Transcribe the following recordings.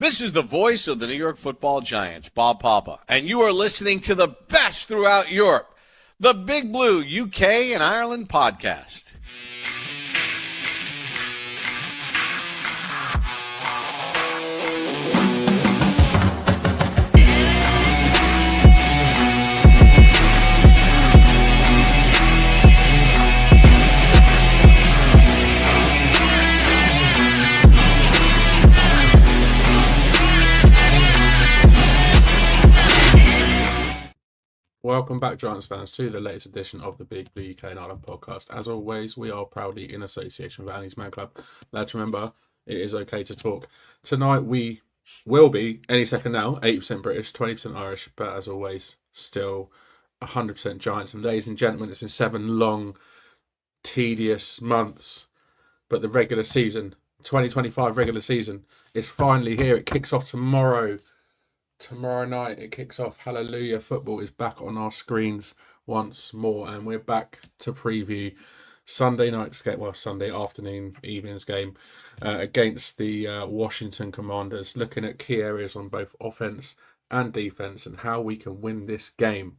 This is the voice of the New York Football Giants, Bob Papa, and you are listening to the best throughout Europe, the Big Blue UK and Ireland podcast. Welcome back, Giants fans, to the latest edition of the Big Blue UK and Ireland podcast. As always, we are proudly in association with Annie's Man Club. Let's remember, it is okay to talk. Tonight we will be, any second now, 80% British, 20% Irish, but as always, still 100% Giants. And ladies and gentlemen, it's been 7 long, tedious months, but the regular season, 2025 regular season, is finally here. It kicks off tomorrow. Tomorrow night it kicks off. Hallelujah. Football is back on our screens once more, and we're back to preview Sunday night's game, well, Sunday afternoon, evening's game against the Washington Commanders, looking at key areas on both offense and defense and how we can win this game.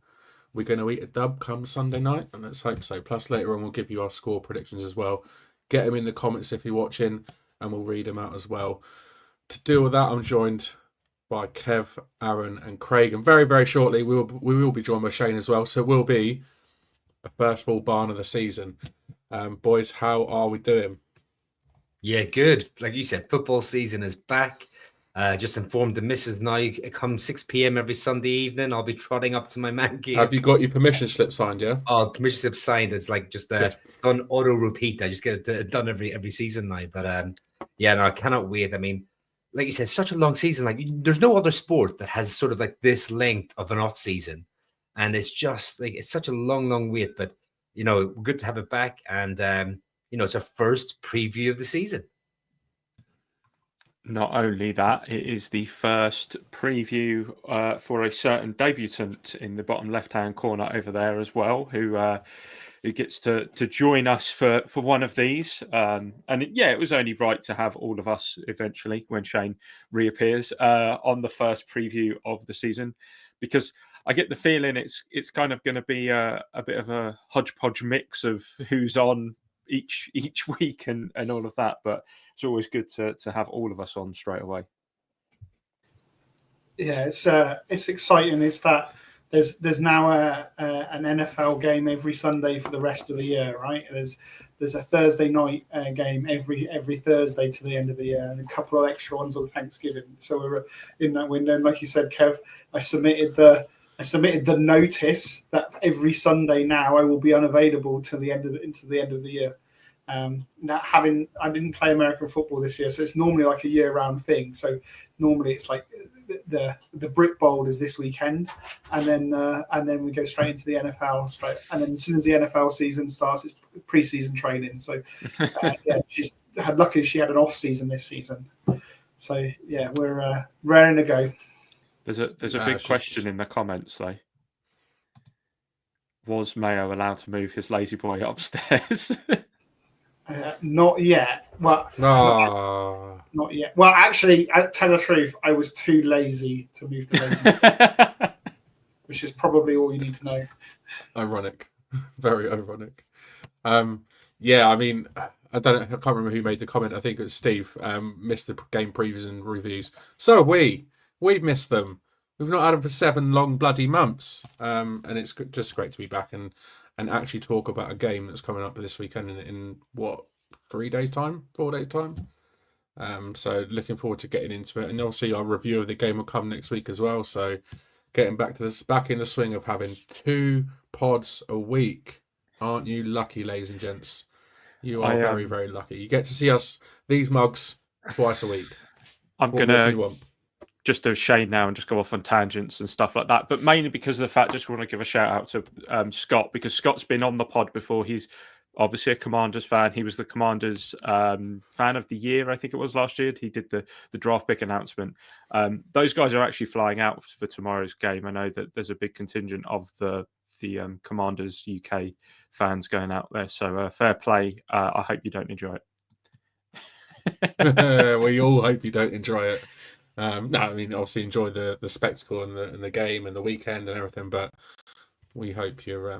We're going to eat a dub come Sunday night, and let's hope so. Plus, later on, we'll give you our score predictions as well. Get them in the comments if you're watching, and we'll read them out as well. To deal with that, I'm joined by Kev, Aaron and Craig. And very, very shortly, we will be joined by Shane as well. So we'll be a first full barn of the season. Boys, how are we doing? Yeah, good. Like you said, football season is back. Just informed the missus now, it comes 6 p.m. every Sunday evening. I'll be trotting up to my man cave. Have you got your permission slip signed, yeah? Oh, permission slip signed. It's like just done auto repeat. I just get it done every season now. But yeah, no, I cannot wait. I mean, like you said, such a long season. Like there's no other sport that has sort of like this length of an off season, and it's just like it's such a long wait. But you know, good to have it back, and you know, it's our first preview of the season. Not only that, it is the first preview for a certain debutant in the bottom left-hand corner over there as well, who gets to join us for one of these. And it was only right to have all of us eventually when Shane reappears on the first preview of the season, because I get the feeling it's kind of going to be a bit of a hodgepodge mix of who's on each week and all of that. But it's always good to have all of us on straight away. Yeah, it's exciting. It's that there's now an NFL game every Sunday for the rest of the year, right? There's a Thursday night game every Thursday to the end of the year, and a couple of extra ones on Thanksgiving. So we're in that window. And like you said, Kev, I submitted the notice that every Sunday now I will be unavailable into the end of the year. Now I didn't play American football this year, so it's normally like a year-round thing. So normally it's like the Brit Bowl is this weekend, and then we go straight into the NFL and then as soon as the NFL season starts, it's pre-season training. So she's luckily she had an off season this season. So yeah, we're raring to go. There's a big question in the comments though. Was Mayo allowed to move his lazy boy upstairs? Not yet. Well, not yet. Well, actually, I tell the truth, I was too lazy to move the lazy, which is probably all you need to know. Ironic, very ironic. Yeah, I mean, I can't remember who made the comment. I think it was Steve. Missed the game previews and reviews. So have we. We've missed them. We've not had them for 7 long bloody months. And it's just great to be back and actually talk about a game that's coming up this weekend in what, 4 days' time? So looking forward to getting into it. And obviously our review of the game will come next week as well. So getting back in the swing of having 2 pods a week. Aren't you lucky, ladies and gents? You are very, very lucky. You get to see us, these mugs, twice a week. I'm going to just do Shane now and just go off on tangents and stuff like that. But mainly because of the fact, I just want to give a shout out to Scott, because Scott's been on the pod before. He's obviously a Commanders fan. He was the Commanders fan of the year, I think it was last year. He did the draft pick announcement. Those guys are actually flying out for tomorrow's game. I know that there's a big contingent of the Commanders UK fans going out there. So fair play. I hope you don't enjoy it. We all hope you don't enjoy it. No, I mean obviously enjoy the spectacle and the game and the weekend and everything, but we hope you're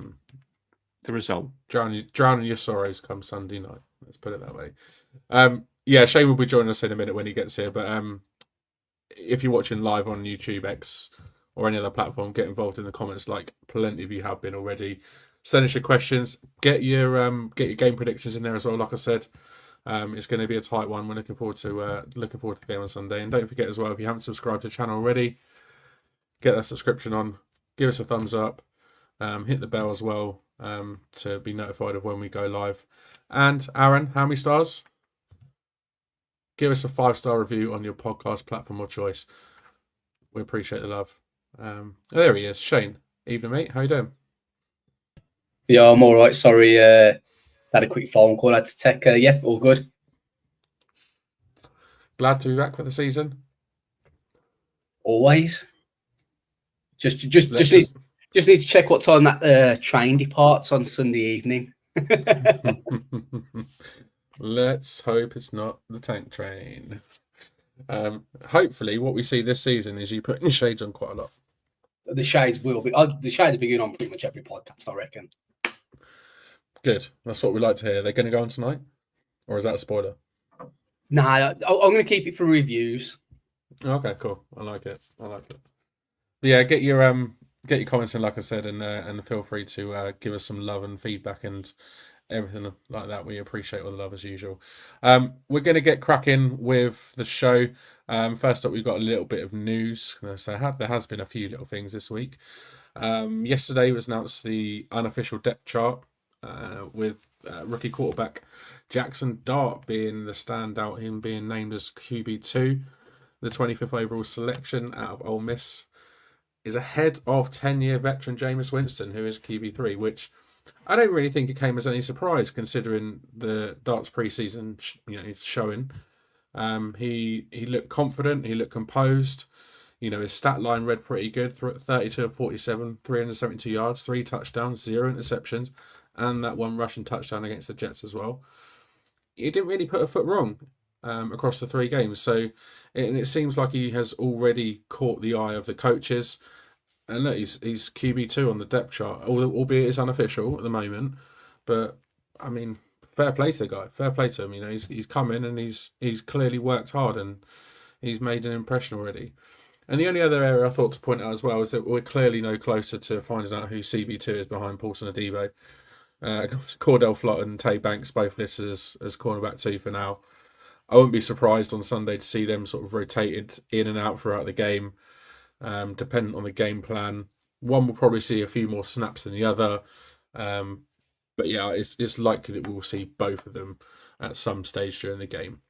The result. drowning your sorrows come Sunday night. Let's put it that way. Yeah, Shane will be joining us in a minute when he gets here, but if you're watching live on YouTube, X, or any other platform, get involved in the comments like plenty of you have been already. Send us your questions. Get your game predictions in there as well. Like I said, it's going to be a tight one. We're looking forward to the game on Sunday. And don't forget as well, if you haven't subscribed to the channel already, get that subscription on. Give us a thumbs up. Hit the bell as well to be notified of when we go live. And Aaron, how many stars? Give us a 5-star review on your podcast platform of choice. We appreciate the love. There he is, Shane. Evening, mate. How you doing? Yeah, I'm all right. Sorry, had a quick phone call. I had to take. Yeah, all good. Glad to be back for the season. Always. Just need to check what time that train departs on Sunday evening. Let's hope it's not the tank train. Hopefully, what we see this season is you putting your shades on quite a lot. The shades will be. The shades will be going on pretty much every podcast, I reckon. Good. That's what we like to hear. They're going to go on tonight, or is that a spoiler? Nah, I'm going to keep it for reviews. Okay, cool. I like it. But yeah, get your comments in, like I said, and feel free to give us some love and feedback and everything like that. We appreciate all the love as usual. We're going to get cracking with the show. First up, we've got a little bit of news. So there has been a few little things this week. Yesterday was announced the unofficial depth chart with rookie quarterback Jackson Dart being the standout, him being named as QB2. The 25th overall selection out of Ole Miss is ahead of 10-year veteran Jameis Winston, who is QB3, which I don't really think it came as any surprise considering the Dart's preseason, showing. He looked confident, he looked composed. His stat line read pretty good. 32 of 47, 372 yards, 3 touchdowns, 0 interceptions, and that one rushing touchdown against the Jets as well. He didn't really put a foot wrong across the 3 games. So it seems like he has already caught the eye of the coaches. And look, he's QB2 on the depth chart, albeit it's unofficial at the moment. But I mean, fair play to the guy. Fair play to him. He's come in and he's clearly worked hard and he's made an impression already. And the only other area I thought to point out as well is that we're clearly no closer to finding out who CB2 is behind Paulson Adebo. Cordell Flott and Tay Banks both listed as cornerback 2 for now. I wouldn't be surprised on Sunday to see them sort of rotated in and out throughout the game. Dependent on the game plan. One will probably see a few more snaps than the other. But yeah, it's likely that we'll see both of them at some stage during the game.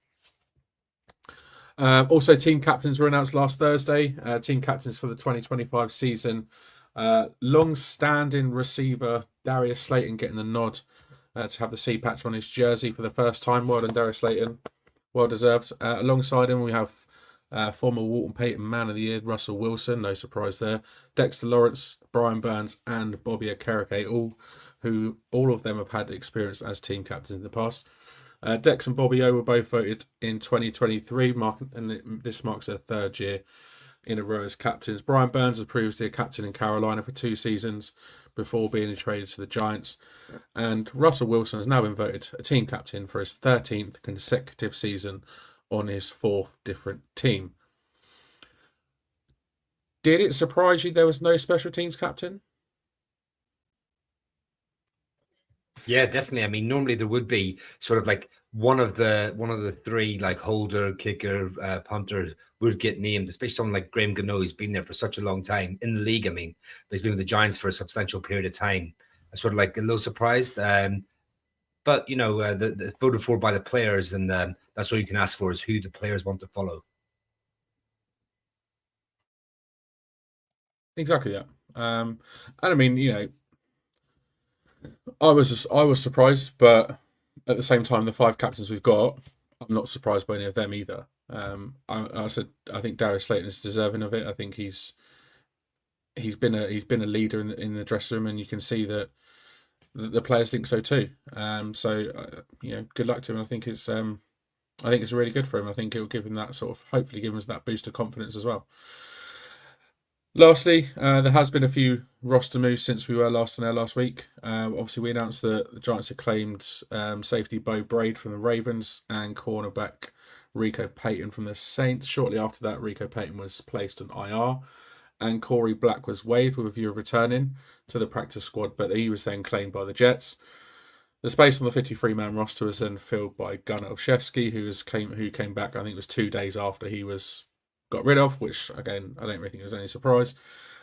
Also, team captains were announced last Thursday. Team captains for the 2025 season. Long-standing receiver Darius Slayton getting the nod to have the C patch on his jersey for the first time. Well done, Darius Slayton. Well deserved. Alongside him, we have former Walton Payton Man of the Year, Russell Wilson, no surprise there. Dexter Lawrence, Brian Burns, and Bobby Okereke, all of them have had experience as team captains in the past. Dex and Bobby O were both voted in 2023, and this marks their 3rd year in a row as captains. Brian Burns was previously a captain in Carolina for 2 seasons before being traded to the Giants. And Russell Wilson has now been voted a team captain for his 13th consecutive season on his 4th different team. Did it surprise you there was no special teams captain? Yeah, definitely. I mean, normally there would be sort of like one of the 3, like holder, kicker, punter, would get named, especially someone like Graham Gano, who's been there for such a long time in the league. I mean, but he's been with the Giants for a substantial period of time. I'm sort of like a little surprised. But the voted for by the players, and that's all you can ask for is who the players want to follow. Exactly that. And I mean, I was surprised, but at the same time, the 5 captains we've got, I'm not surprised by any of them either. I think Darius Slayton is deserving of it. I think he's been a leader in the dressing room, and you can see that the players think so too. Good luck to him. I think it's I think it's really good for him. I think it will give him that hopefully give him that boost of confidence as well. Lastly, there has been a few roster moves since we were last on air last week. Obviously, we announced that the Giants had claimed safety Bo Braid from the Ravens and cornerback Rico Payton from the Saints. Shortly after that, Rico Payton was placed on IR, and Corey Black was waived with a view of returning to the practice squad, but he was then claimed by the Jets. The space on the 53-man roster was then filled by Gunnar Olszewski, who came back, I think it was 2 days after he was got rid of, which, again, I don't really think it was any surprise.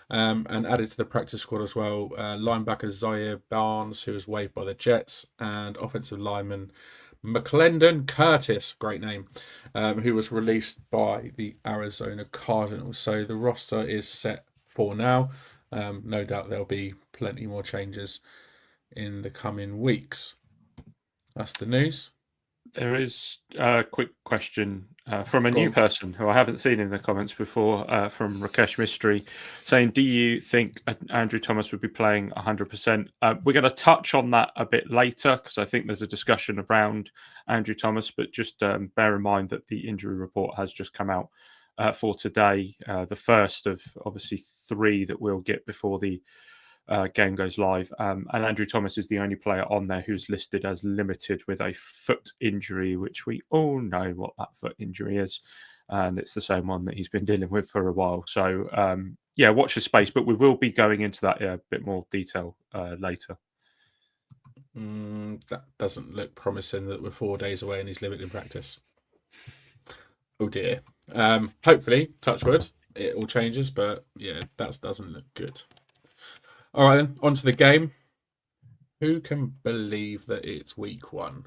And added to the practice squad as well, linebacker Zaire Barnes, who was waived by the Jets, and offensive lineman McClendon Curtis, great name, who was released by the Arizona Cardinals. So the roster is set for now. No doubt there'll be plenty more changes in the coming weeks. That's the news. There is a quick question from a new person who I haven't seen in the comments before, from Rakesh Mystery, saying, do you think Andrew Thomas would be playing 100%? We're going to touch on that a bit later because I think there's a discussion around Andrew Thomas, but just bear in mind that the injury report has just come out for today, the first of obviously 3 that we'll get before the game goes live, and Andrew Thomas is the only player on there who's listed as limited with a foot injury, which we all know what that foot injury is, and it's the same one that he's been dealing with for a while. So watch the space, but we will be going into that in a bit more detail later. That doesn't look promising that we're 4 days away and he's limited in practice. Oh dear. Hopefully, touch wood, it all changes, but yeah, that doesn't look good. All right, then, on to the game. Who can believe that it's week 1?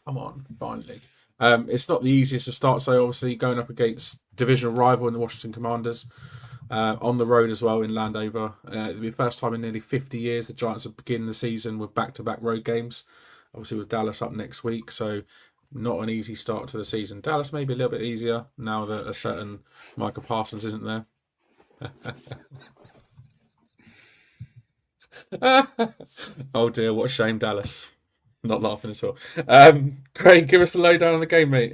Come on, finally. It's not the easiest to start, so obviously going up against divisional rival in the Washington Commanders, on the road as well in Landover. It'll be the first time in nearly 50 years the Giants are beginning the season with back-to-back road games, obviously with Dallas up next week, so not an easy start to the season. Dallas may be a little bit easier now that a certain Micah Parsons isn't there. Oh dear, what a shame, Dallas. Not laughing at all. Craig, give us the lowdown on the game, mate.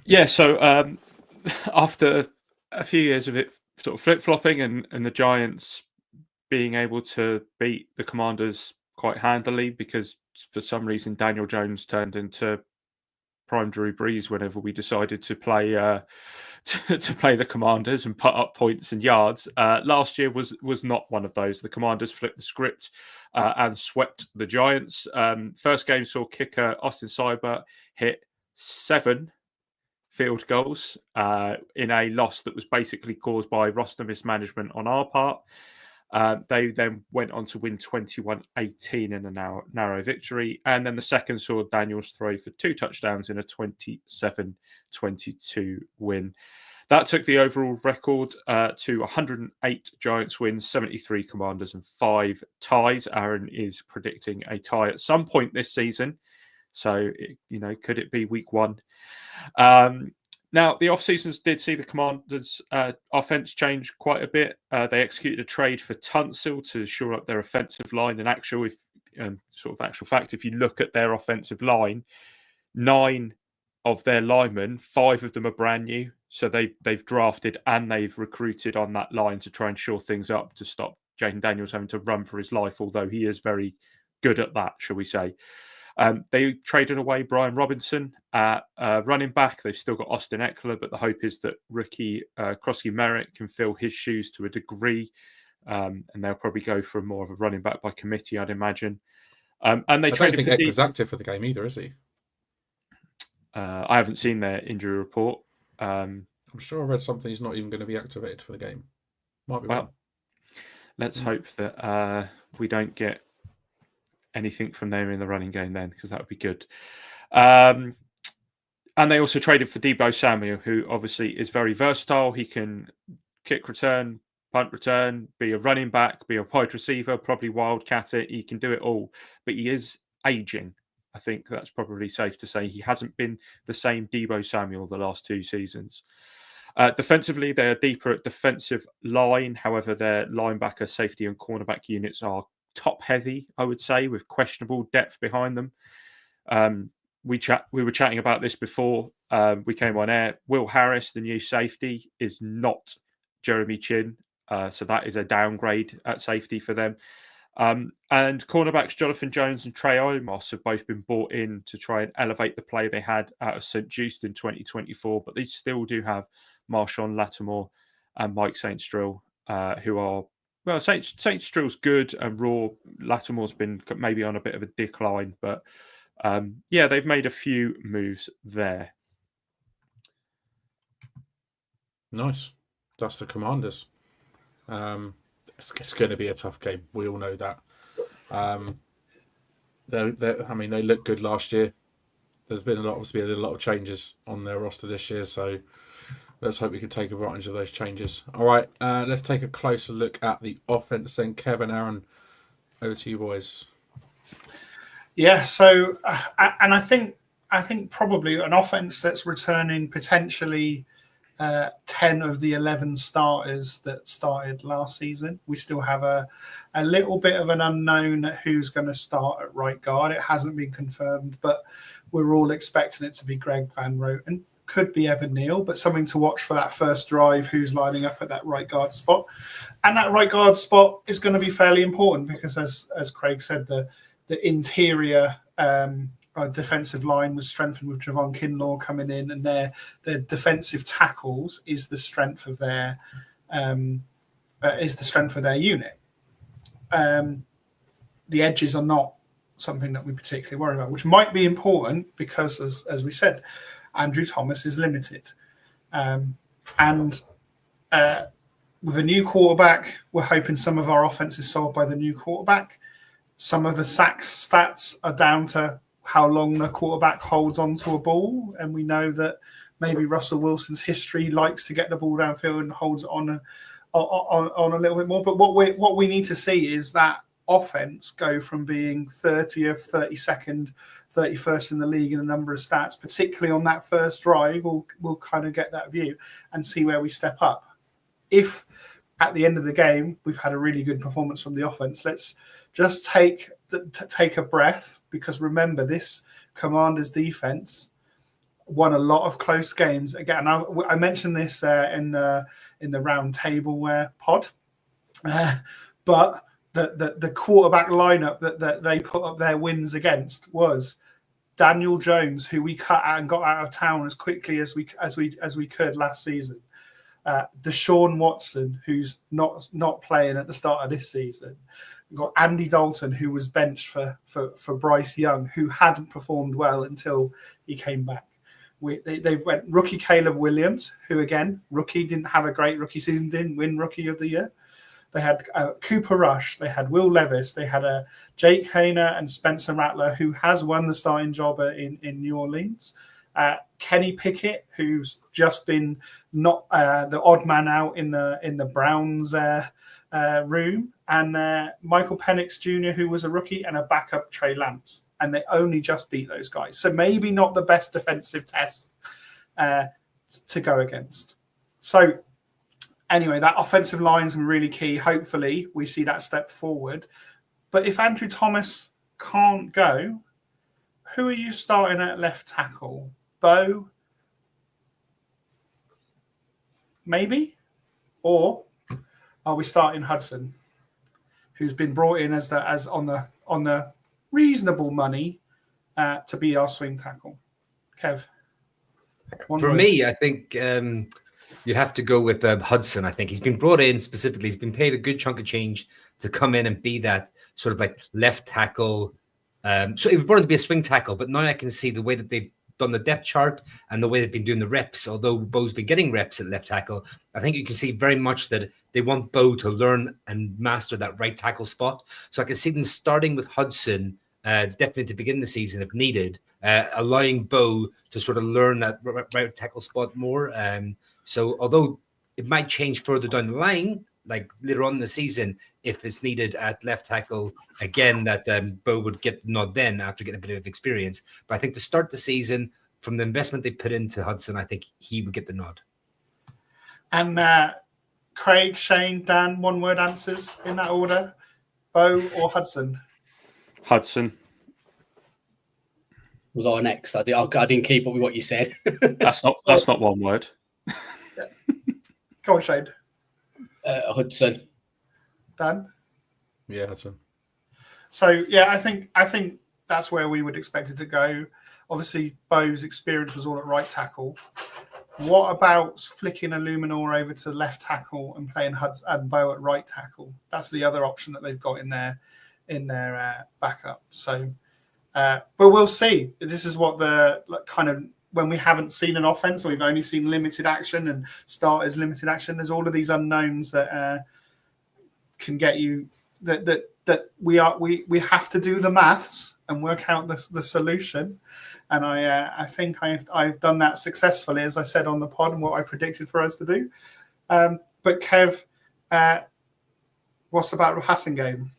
Yeah, so after a few years of it sort of flip-flopping and the Giants being able to beat the Commanders quite handily because for some reason Daniel Jones turned into prime Drew Brees whenever we decided to play to play the Commanders and put up points and yards. Last year was not one of those. The Commanders flipped the script and swept the Giants. First game saw kicker Austin Seibert hit 7 field goals in a loss that was basically caused by roster mismanagement on our part. They then went on to win 21-18 in a narrow victory. And then the second saw Daniels throw for 2 touchdowns in a 27-22 win. That took the overall record to 108 Giants wins, 73 Commanders, and 5 ties. Aaron is predicting a tie at some point this season. So, could it be week 1? Now, the off-seasons did see the Commanders' offense change quite a bit. They executed a trade for Tunsil to shore up their offensive line. And actual fact, if you look at their offensive line, 9 of their linemen, 5 of them are brand new. So they've drafted and they've recruited on that line to try and shore things up to stop Jaden Daniels having to run for his life, although he is very good at that, shall we say. They traded away Brian Robinson at running back. They've still got Austin Eckler, but the hope is that rookie Krosky Merritt can fill his shoes to a degree, and they'll probably go for more of a running back by committee, I'd imagine. And they traded. I don't think Eckler's active for the game either, is he? I haven't seen their injury report. I'm sure I read something he's not even going to be activated for the game. Might be wrong. Let's hope that we don't get anything from them in the running game then, because that would be good. And they also traded for Deebo Samuel, who obviously is very versatile. He can kick return, punt return, be a running back, be a wide receiver, probably wildcat it. He can do it all, but he is aging. I think that's probably safe to say. He hasn't been the same Deebo Samuel the last 2 seasons. Defensively, they are deeper at defensive line. However, their linebacker, safety, and cornerback units are top heavy, I would say, with questionable depth behind them. we were chatting about this before we came on air. Will Harris, the new safety, is not Jeremy Chin, so that is a downgrade at safety for them. And cornerbacks Jonathan Jones and Trey Omos have both been brought in to try and elevate the play they had out of St. Just in 2024, but they still do have Marshawn Lattimore and Mike St. Strill, who are, well, St. Strill's good and raw. Lattimore's been maybe on a bit of a decline, but yeah, they've made a few moves there. Nice. That's the Commanders. It's going to be a tough game. We all know that. They looked good last year. There's been a lot of changes on their roster this year, so let's hope we can take advantage of those changes. All right, let's take a closer look at the offense then. Kevin, Aaron, over to you boys. Yeah, so and I think probably an offense that's returning potentially 10 of the 11 starters that started last season. We still have a little bit of an unknown at who's going to start at right guard. It hasn't been confirmed, but we're all expecting it to be Greg Van Roten. Could be Evan Neal, but something to watch for that first drive, who's lining up at that right guard spot. And that right guard spot is going to be fairly important because, as Craig said, the interior defensive line was strengthened with Javon Kinlaw coming in, and their defensive tackles is the strength of their unit. The edges are not something that we particularly worry about, which might be important because, as we said, Andrew Thomas is limited, and with a new quarterback, we're hoping some of our offense is solved by the new quarterback. Some of the sacks stats are down to how long the quarterback holds onto a ball, and we know that maybe Russell Wilson's history likes to get the ball downfield and holds it on a little bit more. But what we need to see is that offense go from being 30th, 32nd, 31st in the league in a number of stats, particularly on that first drive. We'll kind of get that view and see where we step up. If at the end of the game we've had a really good performance from the offense, let's just take a breath, because remember, this Commanders defense won a lot of close games. Again, I mentioned this in the round table pod, but the quarterback lineup that they put up their wins against was Daniel Jones, who we cut out and got out of town as quickly as we could last season. Deshaun Watson, who's not playing at the start of this season. We've got Andy Dalton, who was benched for Bryce Young, who hadn't performed well until he came back. They went rookie Caleb Williams, who, again, rookie, didn't have a great rookie season, didn't win Rookie of the Year. They had Cooper Rush. They had Will Levis. They had Jake Haener and Spencer Rattler, who has won the starting job in New Orleans. Kenny Pickett, who's just been not the odd man out in the Browns room, and Michael Penix Jr., who was a rookie, and a backup Trey Lance. And they only just beat those guys. So maybe not the best defensive test to go against. So anyway, that offensive line is really key. Hopefully we see that step forward. But if Andrew Thomas can't go, who are you starting at left tackle? Bo? Maybe? Or are we starting Hudson, who's been brought in as on the reasonable money to be our swing tackle? Kev? For me, I think you have to go with Hudson. I think he's been brought in specifically. He's been paid a good chunk of change to come in and be that sort of like left tackle. So he was brought in to be a swing tackle, but now I can see the way that they've done the depth chart and the way they've been doing the reps. Although Bo's been getting reps at left tackle, I think you can see very much that they want Bo to learn and master that right tackle spot. So I can see them starting with Hudson, definitely to begin the season if needed, allowing Bo to sort of learn that right tackle spot more. So although it might change further down the line, like later on in the season, if it's needed at left tackle, again, that Bo would get the nod then after getting a bit of experience. But I think to start the season, from the investment they put into Hudson, I think he would get the nod. And Craig, Shane, Dan, one-word answers in that order. Bo or Hudson? Hudson. was our next. I didn't keep up with what you said. That's not one word. Go on, Shane. Hudson. Dan? Yeah, Hudson. So yeah, I think that's where we would expect it to go. Obviously, Bo's experience was all at right tackle. What about flicking Illuminor over to left tackle and playing Hudson and Bo at right tackle? That's the other option that they've got in their backup. So, but we'll see. This is what the kind of when we haven't seen an offense, or we've only seen limited action and starters limited action. There's all of these unknowns that can get you that we have to do the maths and work out the solution. And I think I've done that successfully, as I said on the pod, and what I predicted for us to do. But Kev, what's about the passing game?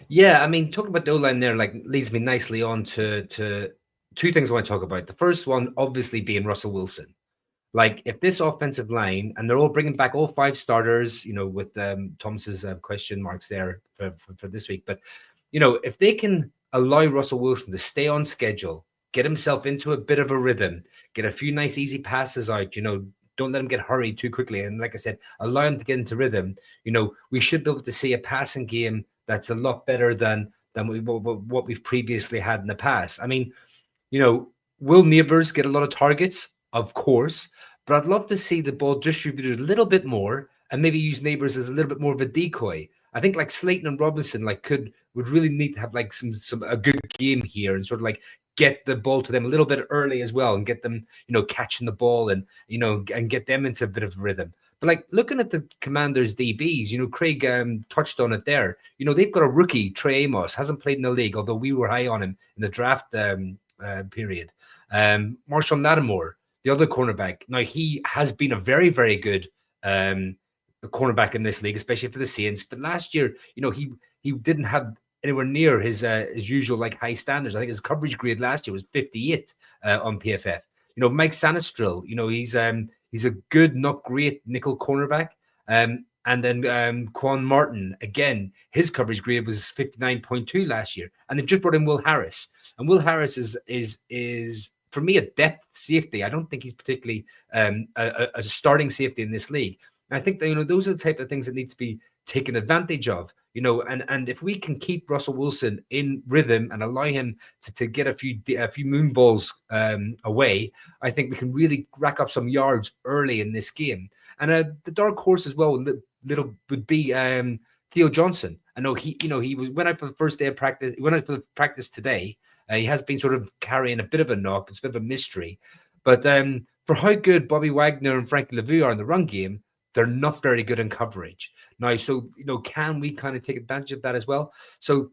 Yeah, I mean, talking about the O-line there, like, leads me nicely on to two things I want to talk about. The first one, obviously, being Russell Wilson. Like, if this offensive line, and they're all bringing back all 5 starters, with Thomas's question marks there for this week. But, if they can allow Russell Wilson to stay on schedule, get himself into a bit of a rhythm, get a few nice, easy passes out, don't let him get hurried too quickly. And like I said, allow him to get into rhythm. We should be able to see a passing game that's a lot better than what we've previously had in the past. I mean, will Neighbors get a lot of targets? Of course. But I'd love to see the ball distributed a little bit more and maybe use Neighbors as a little bit more of a decoy. I think like Slayton and Robinson would really need to have like a good game here and sort of like get the ball to them a little bit early as well and get them, catching the ball and get them into a bit of rhythm. But like looking at the Commanders DBs, Craig touched on it there. They've got a rookie, Trey Amos, hasn't played in the league, although we were high on him in the draft period. Marshall Lattimore, the other cornerback. Now he has been a very, very good cornerback in this league, especially for the Saints. But last year, he didn't have anywhere near his usual like high standards. I think his coverage grade last year was 58 on PFF. Mike Sanistril, he's a good, not great nickel cornerback. And then Quan Martin, again, his coverage grade was 59.2 last year. And they've just brought in Will Harris. And Will Harris is for me, a depth safety. I don't think he's particularly a starting safety in this league. And I think that, those are the type of things that need to be taken advantage of. And if we can keep Russell Wilson in rhythm and allow him to get a few moon balls away, I think we can really rack up some yards early in this game. And the dark horse as well would be Theo Johnson. I know he went out for the first day of practice. He went out for the practice today. He has been sort of carrying a bit of a knock. It's a bit of a mystery. But for how good Bobby Wagner and Frankie Lemieux are in the run game, they're not very good in coverage. Now, so, can we kind of take advantage of that as well? So,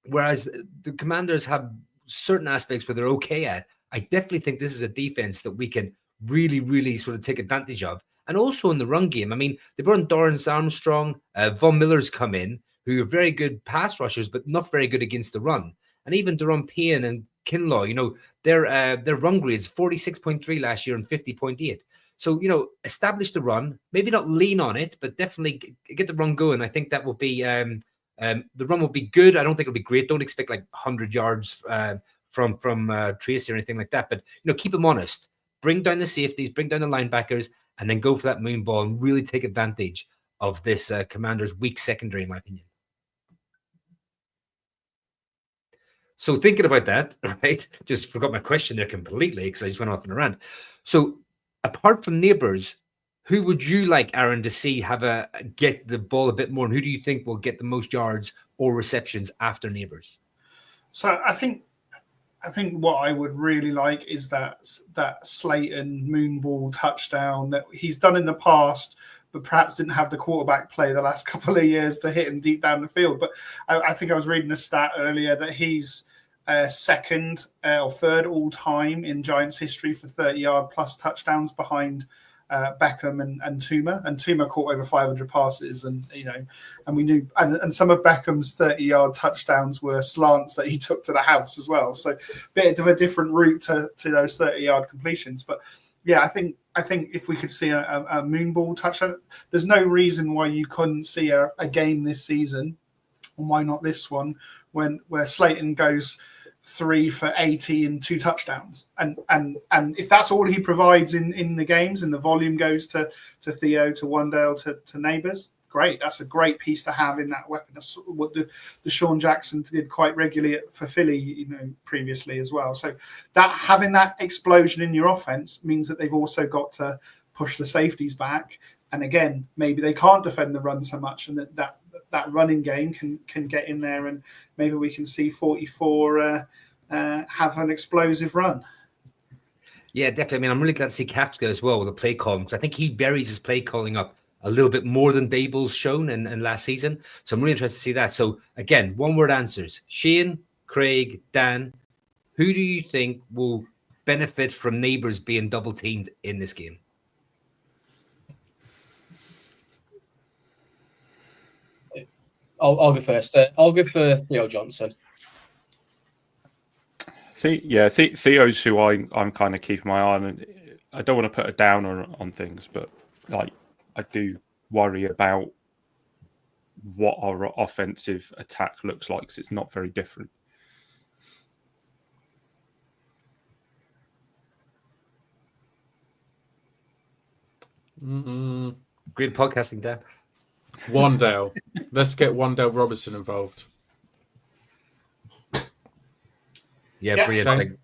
whereas the Commanders have certain aspects where they're okay at, I definitely think this is a defense that we can really, really sort of take advantage of. And also in the run game, I mean, they brought in Dorrance Armstrong, Von Miller's come in, who are very good pass rushers, but not very good against the run. And even Deron Payne and Kinlaw, their run grades 46.3 last year and 50.8. So, establish the run, maybe not lean on it, but definitely get the run going. I think that will be, the run will be good. I don't think it'll be great. Don't expect like 100 yards from Tracy or anything like that. But, keep them honest. Bring down the safeties, bring down the linebackers, and then go for that moon ball and really take advantage of this Commanders' weak secondary, in my opinion. So thinking about that, right, just forgot my question there completely because I just went off on a rant. So apart from Neighbors, who would you like, Aaron, to see get the ball a bit more, and who do you think will get the most yards or receptions after Neighbors? So I think what I would really like is that Slayton moonball touchdown that he's done in the past, but perhaps didn't have the quarterback play the last couple of years to hit him deep down the field. But I think I was reading a stat earlier that he's second or third all time in Giants history for 30-yard plus touchdowns behind Beckham and Tuma. And Tuma caught over 500 passes, and we knew, and some of Beckham's 30-yard touchdowns were slants that he took to the house as well. So a bit of a different route to those 30-yard completions. But yeah, I think if we could see a moonball touchdown, there's no reason why you couldn't see a game this season, and why not this one, where Slayton goes 3 for 80 and 2 touchdowns. And if that's all he provides in the games and the volume goes to Theo, to Wandale, to Neighbours, great. That's a great piece to have in that weapon. That's what the Sean Jackson did quite regularly for Philly, previously as well. So that having that explosion in your offense means that they've also got to push the safeties back. And again, maybe they can't defend the run so much, and that running game can get in there, and maybe we can see 44 have an explosive run. Yeah, definitely. I mean, I'm really glad to see Caps go as well with the play calling, because I think he buries his play calling up a little bit more than Dable's shown in last season. So I'm really interested to see that. So again, one-word answers. Shane, Craig, Dan, who do you think will benefit from Neighbours being double-teamed in this game? I'll go first. I'll go for Theo Johnson. Theo's who I'm kind of keeping my eye on. And I don't want to put a downer on things, but like I do worry about what our offensive attack looks like, because it's not very different. Great podcasting, Dan. Wandale. Let's get Wandale Robertson involved. Yeah, brilliant.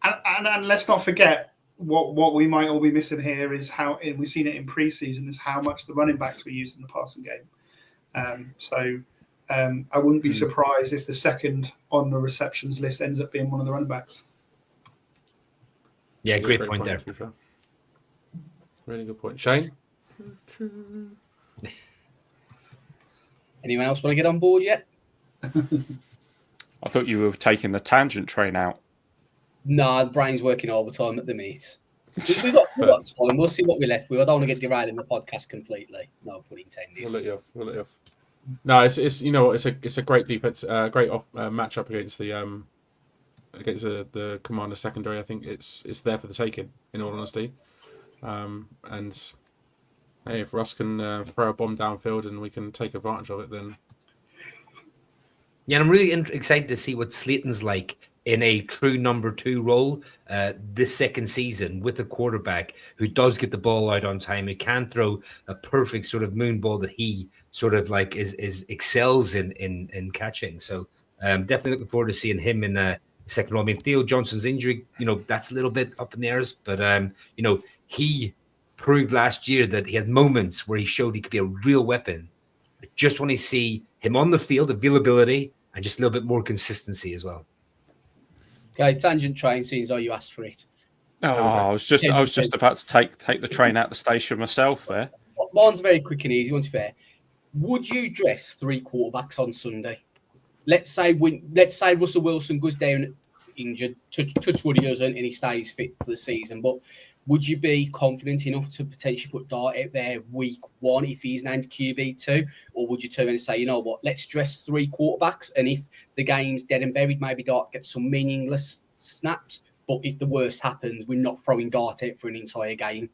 And let's not forget what we might all be missing here is how, and we've seen it in preseason, is how much the running backs were used in the passing game. So I wouldn't be surprised if the second on the receptions list ends up being one of the running backs. Yeah, great point there. Really good point. Shane? Anyone else want to get on board yet? I thought you were taking the tangent train out. Nah, the brain's working overtime at the meet. We've got time. We'll see what we're left with. I don't want to get derailed in the podcast completely. No pun intended. We'll let you off. No, it's it's a great defense, great matchup against the Commander secondary. I think it's there for the taking, in all honesty. And hey, if Russ can throw a bomb downfield and we can take advantage of it, then yeah, I'm really excited to see what Slayton's like in a true number 2 role this second season, with a quarterback who does get the ball out on time, who can throw a perfect sort of moon ball that he sort of like is excels in catching. So definitely looking forward to seeing him in the second role. I mean, Theo Johnson's injury, that's a little bit up in the air, but he proved last year that he had moments where he showed he could be a real weapon. I just want to see him on the field, availability, and just a little bit more consistency as well. Okay, tangent train, seeing as though you asked for it. Oh, I was just about to take the train out the station myself there. Mine's very quick and easy, once fair. Would you dress 3 quarterbacks on Sunday? Let's say Russell Wilson goes down injured, touch wood he doesn't, and he stays fit for the season. But would you be confident enough to potentially put Dart out there week 1 if he's named QB2? Or would you turn and say, you know what, let's dress 3 quarterbacks, and if the game's dead and buried, maybe Dart gets some meaningless snaps. But if the worst happens, we're not throwing Dart out for an entire game.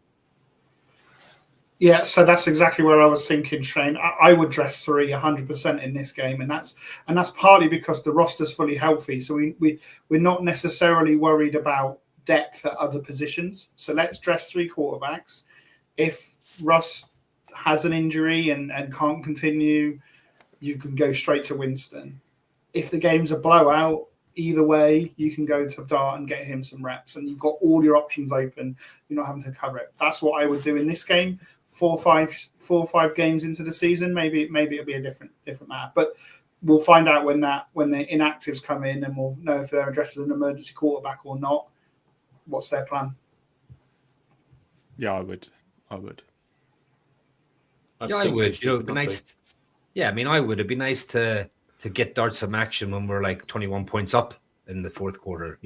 Yeah, so that's exactly where I was thinking, Shane. I would dress 3 100% in this game, and that's partly because the roster's fully healthy. So we're not necessarily worried about depth at other positions. So let's dress 3 quarterbacks. If Russ has an injury and can't continue, you can go straight to Winston. If the game's a blowout, either way, you can go to Dart and get him some reps, and you've got all your options open. You're not having to cover it. That's what I would do in this game. 4 or 5 games into the season, maybe it'll be a different matter. But we'll find out when the inactives come in, and we'll know if they're addressed as an emergency quarterback or not. What's their plan? Yeah, I would. I would. It'd be nice. Yeah, I mean, I would. It'd be nice to get Dart some action when we're like 21 points up in the fourth quarter.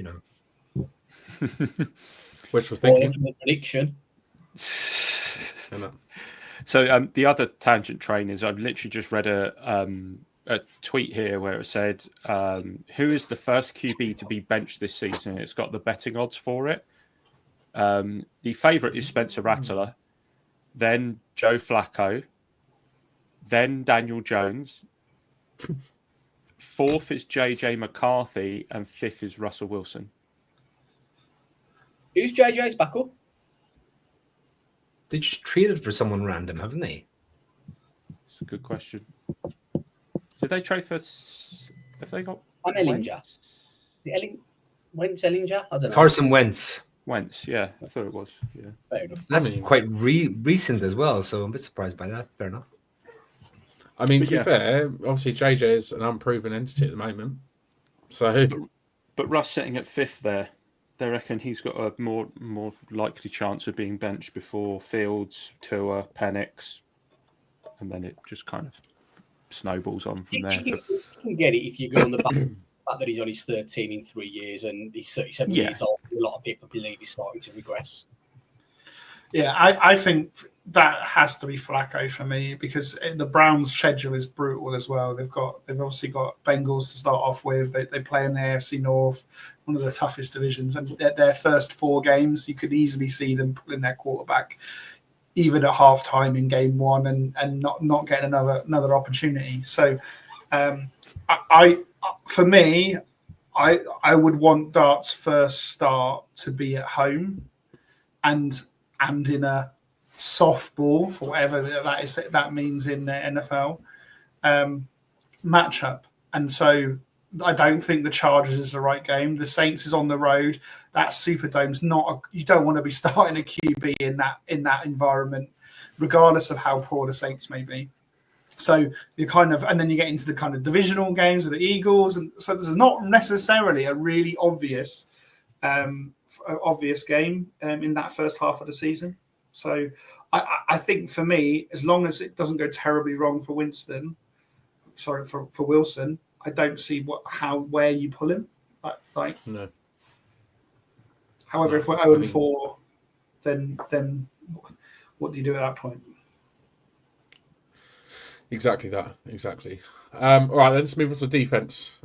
Which was thinking prediction. So the other tangent train is I've literally just read a tweet here where it said, who is the first QB to be benched this season? It's got the betting odds for it. The favourite is Spencer Rattler, then Joe Flacco, then Daniel Jones, fourth is JJ McCarthy, and fifth is Russell Wilson. Who's JJ's backup? They just traded for someone random, haven't they? It's a good question. Did they trade for? Have they got? I'm Ellinger. Wentz Ellinger? I don't know. Carson Wentz. Wentz, yeah, I thought it was. Yeah, Fair enough. That's quite recent as well, so I'm a bit surprised by that. Fair enough. I mean, But to be yeah. fair, obviously JJ is an unproven entity at the moment. So but Russ sitting at fifth there. They reckon he's got a more likely chance of being benched before Fields, Tua, Penix, and then it just kind of snowballs on from there. You can get it if you go on the back that he's on his 13 in 3 years and he's 37 Yeah. years old. A lot of people believe he's starting to regress. Yeah, I think that has to be Flacco for me because the Browns' schedule is brutal as well. They've obviously got Bengals to start off with. They play in the AFC North, one of the toughest divisions, and their first 4 games, you could easily see them pulling their quarterback even at halftime in game 1 and not getting another opportunity. So, for me, I would want Dart's first start to be at home and in a softball, for whatever that means in the NFL, matchup. And so I don't think the Chargers is the right game. The Saints is on the road. That Superdome's you don't want to be starting a QB in that environment, regardless of how poor the Saints may be. So you and then you get into the kind of divisional games with the Eagles, and so there's not necessarily a really obvious game in that first half of the season. So I think for me, as long as it doesn't go terribly wrong for Wilson, I don't see where you pull him. no. However, if we're 0-4, then what do you do at that point? Exactly that. Exactly. All right, then let's move on to defense.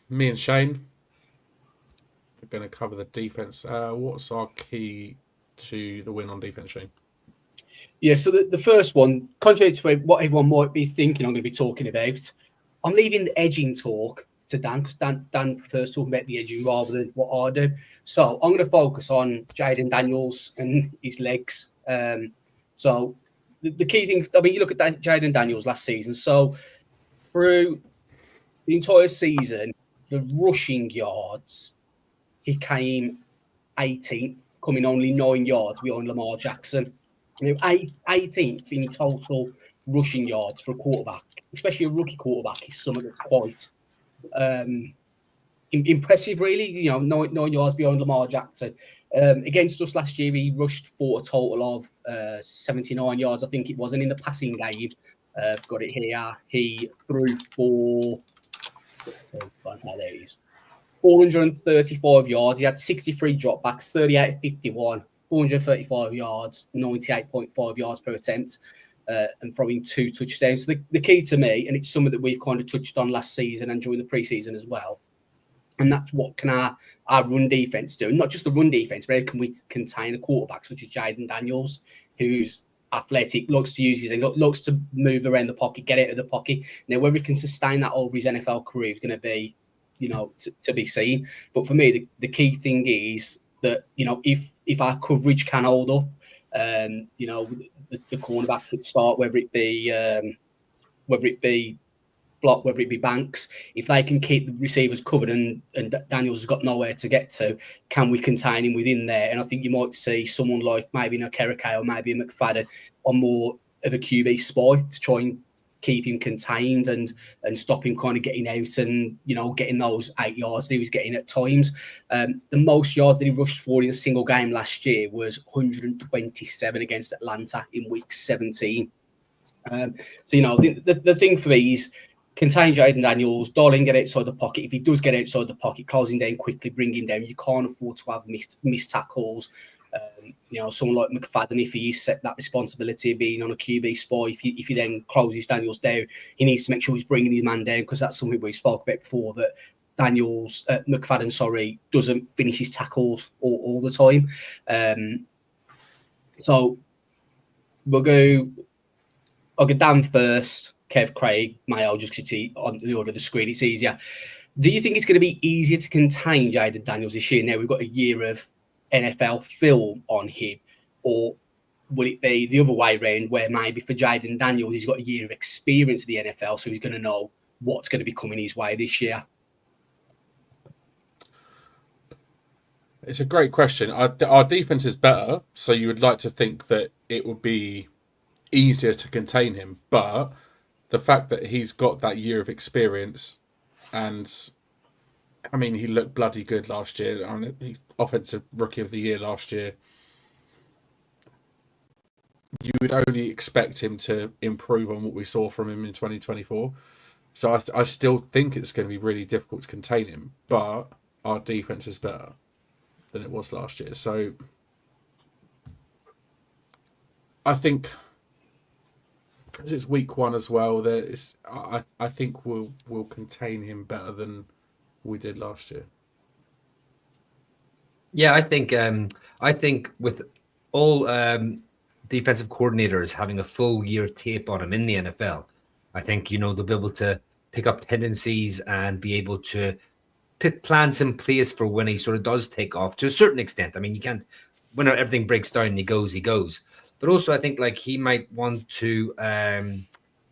Me and Shane are going to cover the defense. What's our key to the win on defense, Shane? Yeah, so the first one, contrary to what everyone might be thinking I'm going to be talking about, I'm leaving the edging talk to Dan because Dan prefers talking about the edging rather than what I do. So I'm going to focus on Jayden Daniels and his legs. So the key thing, I mean, you look at Jayden Daniels last season. So through the entire season, the rushing yards, he came 18th, coming only 9 yards behind Lamar Jackson. 18th in total rushing yards for a quarterback, especially a rookie quarterback, is something that's quite impressive, really. 9 yards behind Lamar Jackson. Against us last year, he rushed for a total of 79 yards, I think it was. And in the passing game, I've got it here, he threw for... there he is. 435 yards. He had 63 dropbacks, 38-51. 435 yards, 98.5 yards per attempt, and throwing 2 touchdowns. So the key to me, and it's something that we've kind of touched on last season and during the preseason as well, and that's what can our run defense do? Not just the run defense, but how can we contain a quarterback such as Jayden Daniels, who's athletic, likes to use his, likes to move around the pocket, get out of the pocket. Now, whether he can sustain that over his NFL career is going to be, to be seen. But for me, the key thing is that, if our coverage can hold up, the cornerbacks at start, whether it be Block, whether it be Banks, if they can keep the receivers covered and Daniels has got nowhere to get to, can we contain him within there? And I think you might see someone like maybe Kereke or maybe a McFadden on more of a QB spy to try and keep him contained and stop him kind of getting out and, getting those 8 yards that he was getting at times. The most yards that he rushed for in a single game last year was 127 against Atlanta in week 17. The thing for me is contain Jayden Daniels, Darling get outside the pocket. If he does get outside the pocket, close him down quickly, bring him down. You can't afford to have missed tackles. Someone like McFadden, if he is set that responsibility of being on a QB spy, if he then closes Daniels down, he needs to make sure he's bringing his man down, because that's something we spoke about before, that McFadden, doesn't finish his tackles all the time. So I'll go Dan first, Kev, Craig, Mayo, just 'cause it's on the order of the screen, it's easier. Do you think it's going to be easier to contain Jayden Daniels this year? Now we've got a year of NFL film on him, or will it be the other way around, where maybe for Jayden Daniels he's got a year of experience in the NFL, so he's going to know what's going to be coming his way this year? It's a great question. Our defense is better, so you would like to think that it would be easier to contain him. But the fact that he's got that year of experience, and I mean, he looked bloody good last year. I mean, he offensive rookie of the year last year. You would only expect him to improve on what we saw from him in 2024. So I still think it's going to be really difficult to contain him. But our defense is better than it was last year. So I think because it's week one as well, I think we'll contain him better than we did last year. Yeah, I think with all defensive coordinators having a full year tape on him in the NFL, I think they'll be able to pick up tendencies and be able to put plans in place for when he sort of does take off to a certain extent. I mean, you can't, when everything breaks down and he goes. But also, I think like he might want to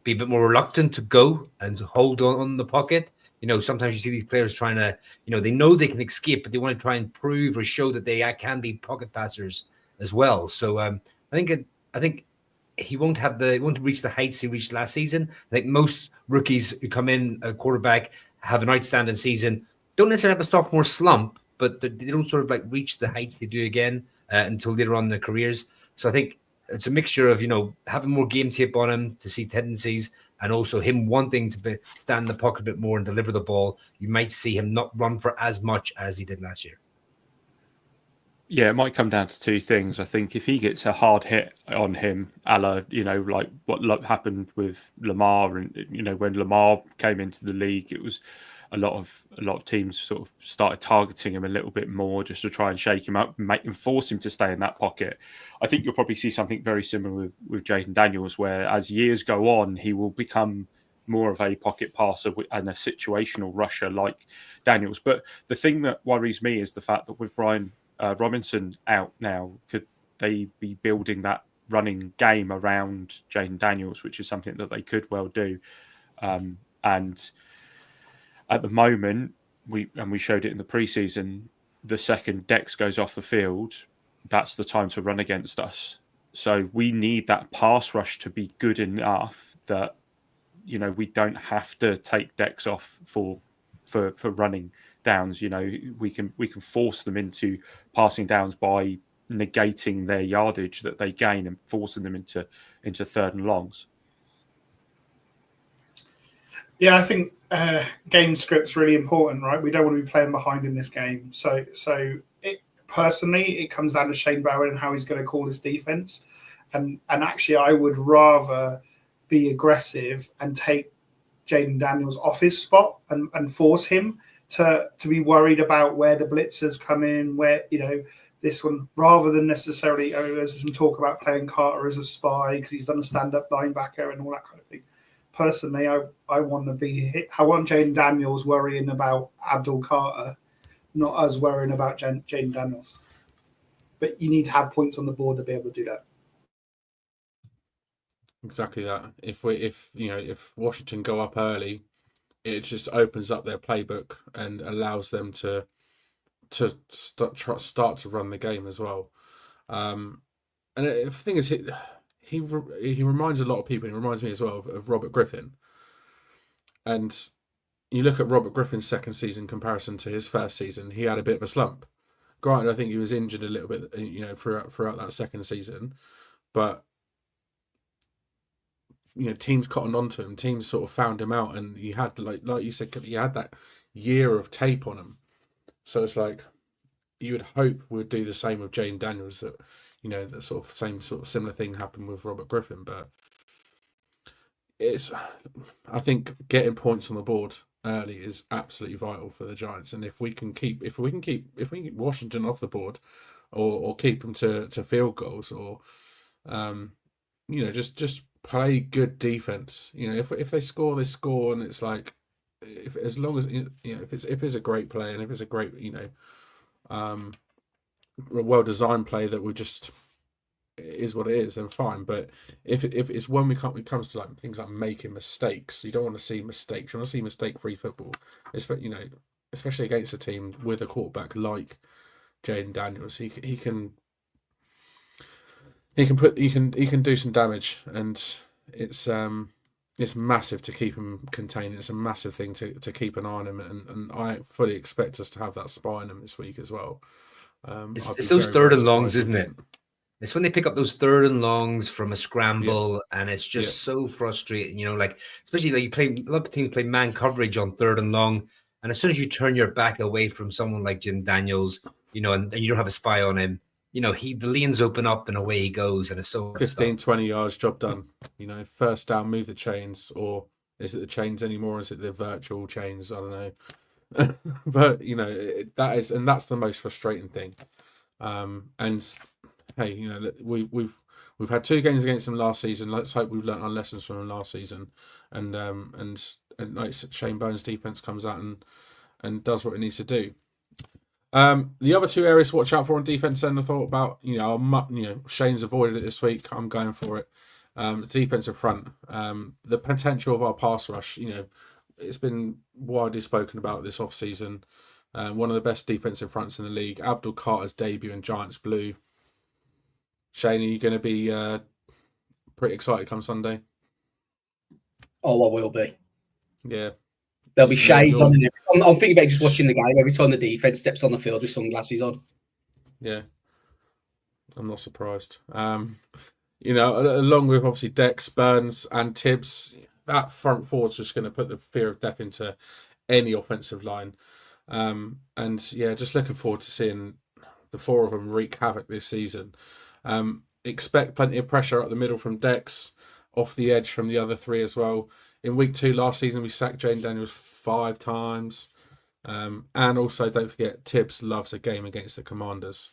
be a bit more reluctant to go and hold on the pocket. Sometimes you see these players trying to, they know they can escape, but they want to try and prove or show that they can be pocket passers as well. So I think he won't reach the heights he reached last season. I think most rookies who come in a quarterback have an outstanding season, don't necessarily have a sophomore slump, but they don't sort of like reach the heights they do again until later on in their careers. So I think it's a mixture of, having more game tape on him to see tendencies, and also him wanting to stand in the pocket a bit more and deliver the ball. You might see him not run for as much as he did last year. Yeah, it might come down to two things. I think if he gets a hard hit on him, a la, like what happened with Lamar, and when Lamar came into the league, it was a lot of teams sort of started targeting him a little bit more just to try and shake him up and force him to stay in that pocket. I think you'll probably see something very similar with Jayden Daniels, where as years go on, he will become more of a pocket passer and a situational rusher like Daniels. But the thing that worries me is the fact that with Brian Robinson out now, could they be building that running game around Jayden Daniels, which is something that they could well do. And at the moment, we showed it in the preseason, the second Dex goes off the field, that's the time to run against us. So we need that pass rush to be good enough that we don't have to take Dex off for running downs. We can force them into passing downs by negating their yardage that they gain and forcing them into third and longs. Yeah, I think game script's really important, right? We don't want to be playing behind in this game. So personally, it comes down to Shane Bowen and how he's going to call his defense. And actually, I would rather be aggressive and take Jayden Daniels off his spot and force him to be worried about where the blitzers come in, where, this one, rather than necessarily, there's some talk about playing Carter as a spy because he's done a stand-up linebacker and all that kind of thing. Personally, I want Jayden Daniels worrying about Abdul Carter, not us worrying about Jayden Daniels. But you need to have points on the board to be able to do that. Exactly that. If Washington go up early, it just opens up their playbook and allows them to start to run the game as well. And the thing is, he reminds a lot of people. He reminds me as well of Robert Griffin. And you look at Robert Griffin's second season comparison to his first season, he had a bit of a slump. Granted, I think he was injured a little bit, throughout that second season, but teams cottoned onto him. Teams sort of found him out, and he had, like you said, he had that year of tape on him. So it's like you would hope we'd do the same with Jayden Daniels. That the sort of similar thing happened with Robert Griffin, but I think getting points on the board early is absolutely vital for the Giants. And if we can keep Washington off the board, or keep them to field goals, or just play good defense. You know, if they score, they score, and it's like, if as long as if it's a great play and if it's a great well designed play that will just is what it is, then fine. But if it's when it comes to like things like making mistakes, you don't want to see mistakes. You want to see mistake-free football, especially against a team with a quarterback like Jayden Daniels. He can do some damage, and it's massive to keep him contained. It's a massive thing to keep an eye on him, and I fully expect us to have that spy on him this week as well. It's those third and longs, isn't it? It's when they pick up those third and longs from a scramble, and it's just so frustrating. You know, like especially like a lot of teams play man coverage on third and long, and as soon as you turn your back away from someone like Jim Daniels, you know, and you don't have a spy on him, you know, the lanes open up and away he goes, and it's so 15, 20 yards, job done. You know, first down, move the chains, or is it the chains anymore? Is it the virtual chains? I don't know. But you know, that's the most frustrating thing. And hey, you know, we've had 2 games against them last season. Let's hope we've learned our lessons from them last season, and like Shane Bone's defense comes out and does what it needs to do. The other 2 areas to watch out for on defense, and I thought about, Shane's avoided it this week. I'm going for it. The defensive front, the potential of our pass rush. You know, it's been widely spoken about this off season. One of the best defensive fronts in the league. Abdul Carter's debut in Giants blue. Shane, are you going to be pretty excited come Sunday? Oh, I will be. Yeah. There'll be shades on. I'm thinking about just watching the game every time the defense steps on the field with sunglasses on. Yeah. I'm not surprised. You know, along with obviously Dex, Burns, and Tibbs, that front four's just going to put the fear of death into any offensive line. And yeah, just looking forward to seeing the 4 of them wreak havoc this season. Expect plenty of pressure up the middle from Dex, off the edge from the other 3 as well. In week 2 last season, we sacked Jayden Daniels 5 times. And also, don't forget, Tibbs loves a game against the Commanders.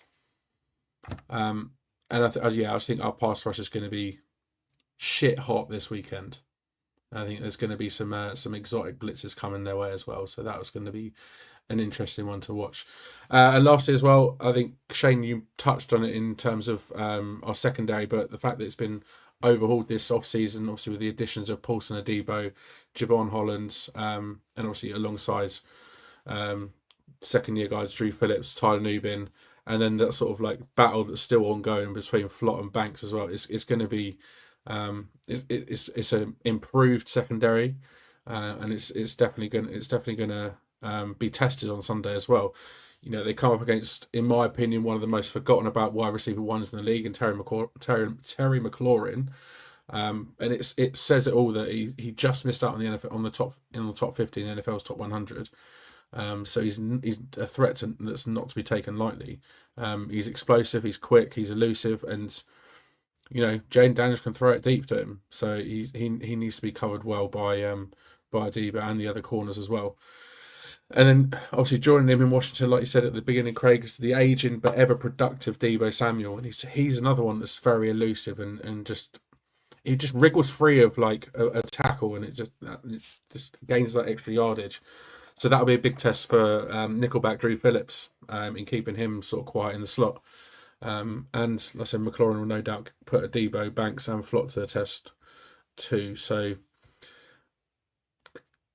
And I think our pass rush is going to be shit hot this weekend. I think there's going to be some exotic blitzes coming their way as well. So that was going to be an interesting one to watch. And lastly as well, I think, Shane, you touched on it in terms of our secondary, but the fact that it's been overhauled this off-season, obviously with the additions of Paulson Adebo, Javon Holland, and obviously alongside second-year guys Drew Phillips, Tyler Nubin, and then that sort of like battle that's still ongoing between Flott and Banks as well. It's going to be it's an improved secondary, and it's definitely going to be tested on Sunday as well. You know, they come up against, in my opinion, one of the most forgotten about wide receiver ones in the league, and Terry McLaurin. And it says it all that he just missed out on the NFL in the top 50 in the NFL's top 100. So he's a threat that's not to be taken lightly. He's explosive, he's quick, he's elusive, and you know, Jayden Daniels can throw it deep to him. So he needs to be covered well by Adebo and the other corners as well. And then obviously joining him in Washington, like you said at the beginning, Craig, is the aging but ever productive Deebo Samuel, and he's another one that's very elusive and he just wriggles free of like a tackle, and it just gains that extra yardage. So that'll be a big test for Nickelback Drew Phillips in keeping him sort of quiet in the slot. And like I said, McLaurin will no doubt put Adebo, Banks, and Flott to the test too. So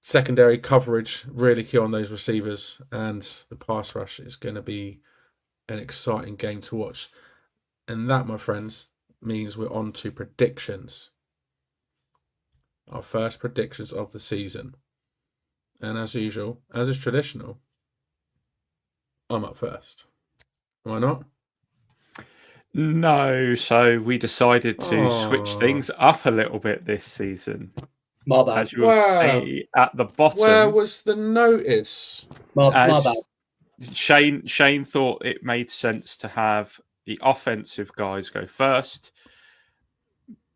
secondary coverage, really key on those receivers, and the pass rush is going to be an exciting game to watch. And that, my friends, means we're on to predictions. Our first predictions of the season. And as usual, as is traditional, I'm up first. Am I not? No, so we decided to switch things up a little bit this season. My bad. As you will see at the bottom. Where was the notice? My bad. Shane thought it made sense to have the offensive guys go first,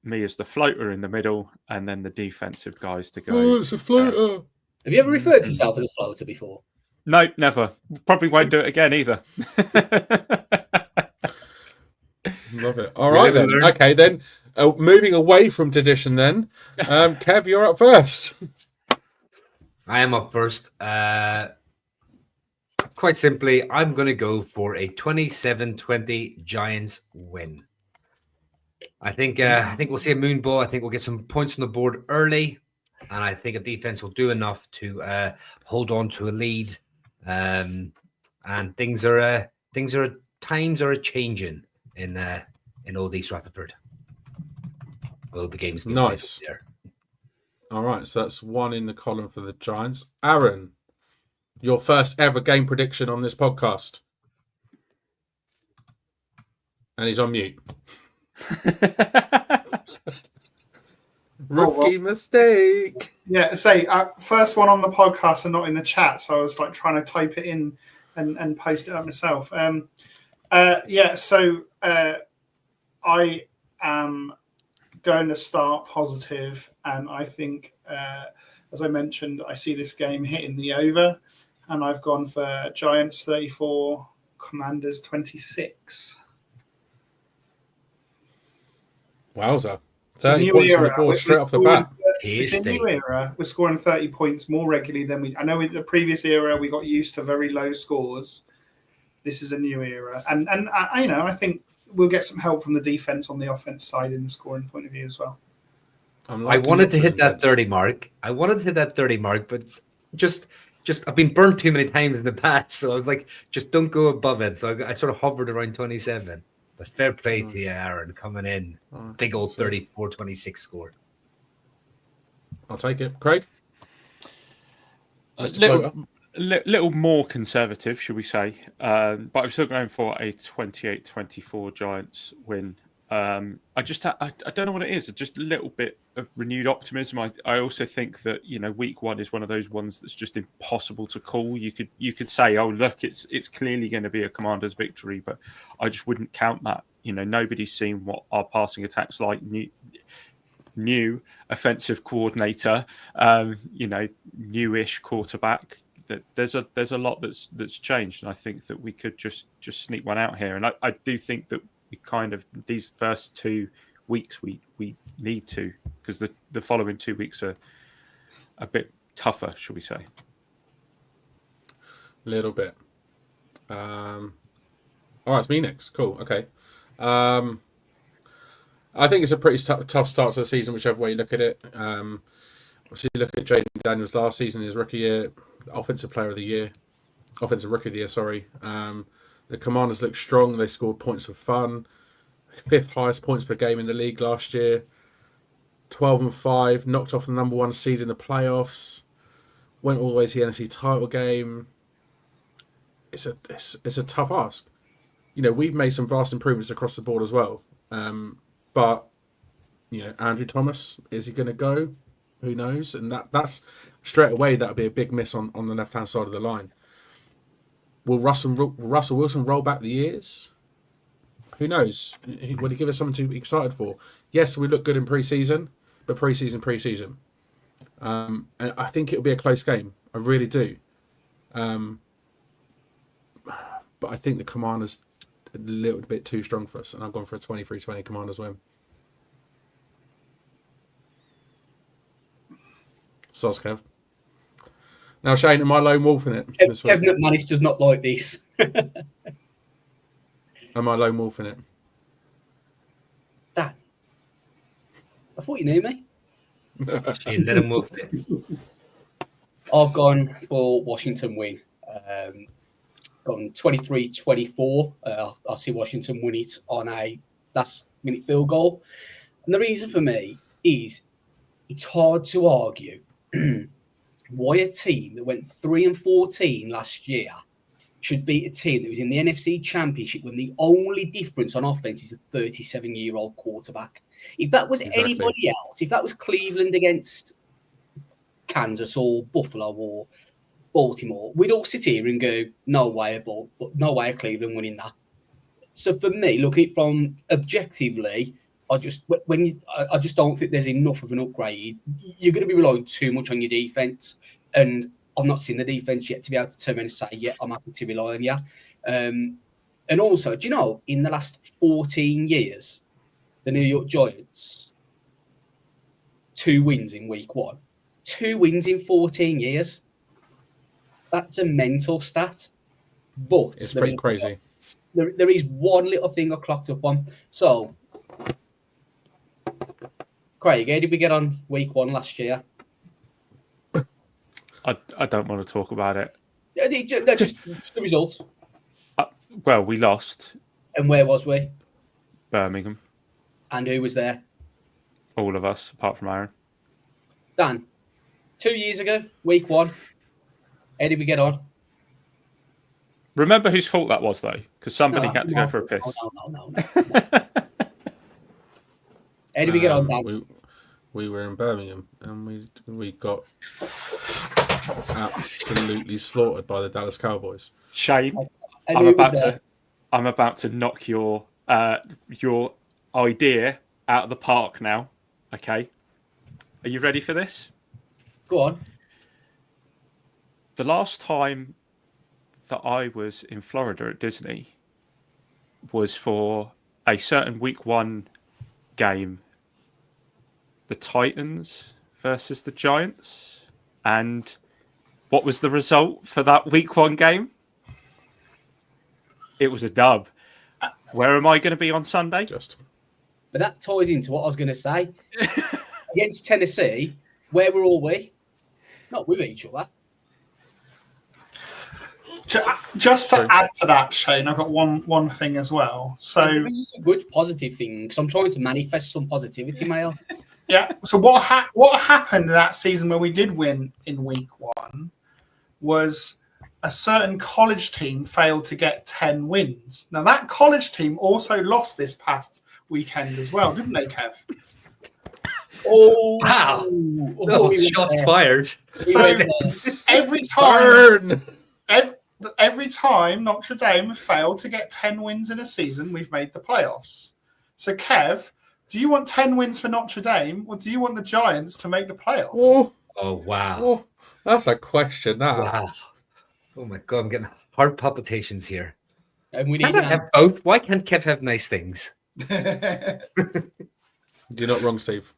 me as the floater in the middle, and then the defensive guys to go. Oh, it's a floater. Have you ever referred to yourself as a floater before? No, never. Probably won't do it again either. Love it. All right then. Okay then. moving away from tradition then. Kev, you're up first. I am up first. Quite simply, I'm going to go for a 27-20 Giants win. I think we'll see a moon ball. I think we'll get some points on the board early, and I think a defense will do enough to hold on to a lead. And times are changing in Old East Rutherford. Well, the game's been played Nice. there. All right, so that's one in the column for the Giants. Aaron, your first ever game prediction on this podcast. And he's on mute. Rookie mistake. Yeah, say first one on the podcast and not in the chat. So I was like trying to type it in and post it up myself. So I am going to start positive, and I think, as I mentioned, I see this game hitting the over, and I've gone for Giants 34, Commanders 26. Wowza. It's a 30 new points on the era. board straight off the bat. It's a new era. We're scoring 30 points more regularly than we. I know in the previous era we got used to very low scores. This is a new era, and I think we'll get some help from the defense on the offense side in the scoring point of view as well. I wanted to hit that 30 mark. But just I've been burnt too many times in the past, so I was like, just don't go above it. So I sort of hovered around 27. But fair play to you, Aaron, coming in. Big old 34-26 score. I'll take it. Craig? Little more conservative, should we say. But I'm still going for a 28-24 Giants win. I don't know what it is. Just a little bit of renewed optimism. I also think that, week one is one of those ones that's just impossible to call. You could say, oh look, it's clearly going to be a Commanders victory, but I just wouldn't count that. Nobody's seen what our passing attack's like. New offensive coordinator, newish quarterback. There's a lot that's changed, and I think that we could just sneak one out here. And I do think that we kind of, these first 2 weeks we need to, because the following 2 weeks are a bit tougher, shall we say? Little bit. All right, it's me next. Cool. Okay. I think it's a pretty tough start to the season, whichever way you look at it. Obviously, you look at Jaden Daniels last season, his rookie year, offensive rookie of the year. Sorry. The Commanders look strong. They scored points for fun. 5th highest points per game in the league last year. 12-5, knocked off the number 1 seed in the playoffs. Went all the way to the NFC title game. It's a tough ask. We've made some vast improvements across the board as well. But Andrew Thomas, is he going to go? Who knows? And that's straight away, that'll be a big miss on the left-hand side of the line. Will Russell Wilson roll back the years? Who knows? Will he give us something to be excited for? Yes, we look good in pre-season, but pre-season. And I think it'll be a close game. I really do. But I think the Commanders a little bit too strong for us, and I've gone for a 23-20 Commanders win. Soz, Kev. Now, Shane, am I lone wolf in it? Kevin McManus does not like this. Am I lone wolf in it? Dan, I thought you knew me. Shane, let him wolf it. I've gone for Washington win. Gone 23-24. I see Washington win it on a last-minute field goal. And the reason for me is it's hard to argue why a team that went 3-14 last year should beat a team that was in the NFC Championship when the only difference on offense is a 37-year-old quarterback. If that was anybody else, if that was Cleveland against Kansas or Buffalo or Baltimore, we'd all sit here and go, no way of Cleveland winning that. So for me, looking at it from objectively, I just don't think there's enough of an upgrade. You're going to be relying too much on your defense, and I've not seen the defense yet to be able to turn around and say, yeah, I'm happy to rely on you. And also, do you know, in the last 14 years, the New York Giants 2 wins in week 1. 2 wins in 14 years. That's a mental stat. But It's pretty crazy. There is one little thing I clocked up on. So, Craig, how did we get on week 1 last year? I don't want to talk about it. Just the results. Well, we lost And where was we? Birmingham, And who was there? all of us, apart from Aaron. Dan, 2 years ago, week 1. How did we get on? Remember whose fault that was, though? Because somebody No, had to no, go for a piss. No. How did we get on, Dan? We were in Birmingham and we got absolutely slaughtered by the Dallas Cowboys. Shane, And I'm who was there? about to knock your idea out of the park now. Okay, are you ready for this? Go on. The last time that I was in Florida at Disney was for a certain week 1 game, the Titans versus the Giants. And what was the result for that week 1 game? It was a dub. Where am I going to be on Sunday? But that ties into what I was going to say. Against Tennessee, where were all we? Not with each other. Just to add to that, Shane, I've got one thing as well. So It's a good positive thing because I'm trying to manifest some positivity, Mail. yeah, so what happened that season where we did win in week 1 was a certain college team failed to get 10 wins. Now that college team also lost this past weekend as well, didn't they, Kev? Oh, Wow. Oh, Shots fired. So every time, every time Notre Dame failed to get 10 wins in a season, we've made the playoffs. So, Kev, do you want 10 wins for Notre Dame, or do you want the Giants to make the playoffs? Oh, wow. Oh, that's a question. Wow. Oh, my God. I'm getting heart palpitations here. And we Can't need I have both? Why can't Kev have nice things? You're not wrong, Steve.